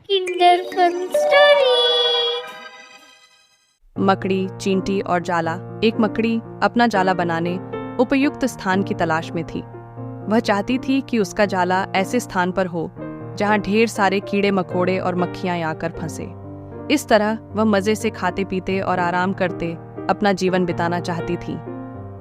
Kinder fun story. मकड़ी, चींटी और जाला। एक मकड़ी अपना जाला बनाने उपयुक्त स्थान की तलाश में थी। वह चाहती थी कि उसका जाला ऐसे स्थान पर हो जहां ढेर सारे कीड़े मकोड़े और मक्खियां आकर फंसे। इस तरह वह मजे से खाते पीते और आराम करते अपना जीवन बिताना चाहती थी।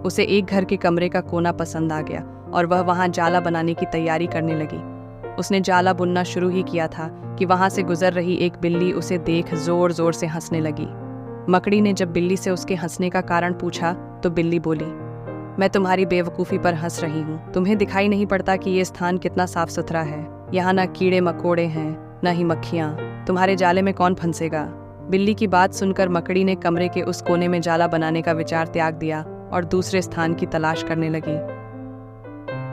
उसे एक घर के कमरे का कोना पसंद आ गया और वह वहां जाला बनाने की तैयारी करने लगी। उसने जाला बुनना शुरू ही किया था कि वहां से गुजर रही एक बिल्ली उसे देख जोर जोर से हंसने लगी। मकड़ी ने जब बिल्ली से उसके हंसने का कारण पूछा तो बिल्ली बोली, मैं तुम्हारी बेवकूफ़ी पर हंस रही हूँ। तुम्हें दिखाई नहीं पड़ता कि ये स्थान कितना साफ सुथरा है? यहाँ न कीड़े मकोड़े हैं न ही मक्खियाँ। तुम्हारे जाले में कौन फंसेगा? बिल्ली की बात सुनकर मकड़ी ने कमरे के उस कोने में जाला बनाने का विचार त्याग दिया और दूसरे स्थान की तलाश करने लगी।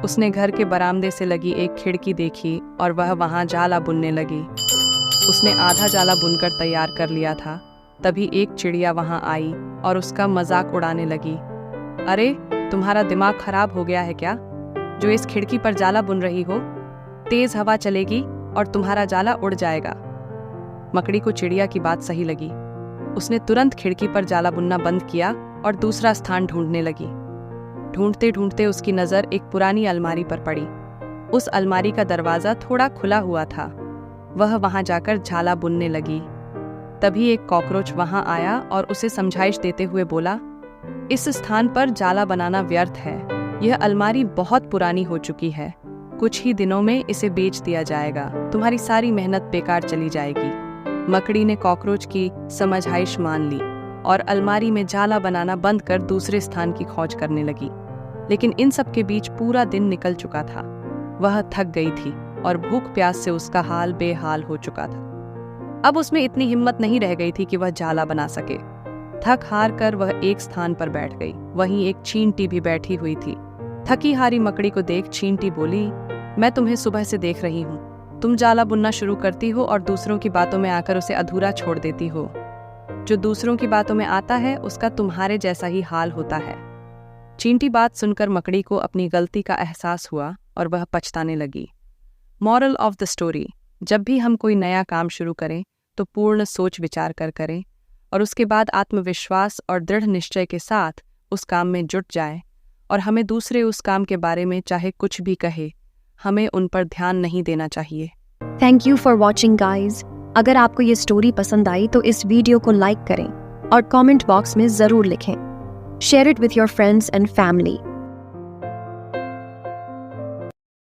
उसने घर के बरामदे से लगी एक खिड़की देखी और वह वहां जाला बुनने लगी। उसने आधा जाला बुनकर तैयार कर लिया था। तभी एक चिड़िया वहां आई और उसका मजाक उड़ाने लगी। अरे, तुम्हारा दिमाग खराब हो गया है क्या, जो इस खिड़की पर जाला बुन रही हो? तेज हवा चलेगी और तुम्हारा जाला उड़ जाएगा। मकड़ी को चिड़िया की बात सही लगी। उसने तुरंत खिड़की पर जाला बुनना बंद किया और दूसरा स्थान ढूंढने लगी। ढूंढते ढूंढते उसकी नज़र एक पुरानी अलमारी पर पड़ी। उस अलमारी का दरवाज़ा थोड़ा खुला हुआ था। वह वहां जाकर जाला बुनने लगी। तभी एक कॉकरोच वहां आया और उसे समझाइश देते हुए बोला, इस स्थान पर जाला बनाना व्यर्थ है। यह अलमारी बहुत पुरानी हो चुकी है। कुछ ही दिनों में इसे बेच दिया जाएगा। तुम्हारी सारी मेहनत बेकार चली जाएगी। मकड़ी ने कॉकरोच की समझाइश मान ली और अलमारी में जाला बनाना बंद कर दूसरे स्थान की खोज करने लगी। लेकिन इन सब के बीच पूरा दिन निकल चुका था। वह थक गई थी और भूख प्यास से उसका हाल बेहाल हो चुका था। अब उसमें इतनी हिम्मत नहीं रह गई थी कि वह जाला बना सके। थक हार कर वह एक स्थान पर बैठ गई। वहीं एक चींटी भी बैठी हुई थी। थकी हारी मकड़ी को देख चींटी बोली, मैं तुम्हें सुबह से देख रही हूँ। तुम जाला बुनना शुरू करती हो और दूसरों की बातों में आकर उसे अधूरा छोड़ देती हो। जो दूसरों की बातों में आता है उसका तुम्हारे जैसा ही हाल होता है। चींटी बात सुनकर मकड़ी को अपनी गलती का एहसास हुआ और वह पछताने लगी। मॉरल ऑफ द स्टोरी, जब भी हम कोई नया काम शुरू करें तो पूर्ण सोच विचार कर करें और उसके बाद आत्मविश्वास और दृढ़ निश्चय के साथ उस काम में जुट जाएं। और हमें दूसरे उस काम के बारे में चाहे कुछ भी कहे, हमें उन पर ध्यान नहीं देना चाहिए। Thank you for watching guys. अगर आपको ये स्टोरी पसंद आई तो इस वीडियो को लाइक करें और कमेंट बॉक्स में ज़रूर लिखें। Share it with your friends and family.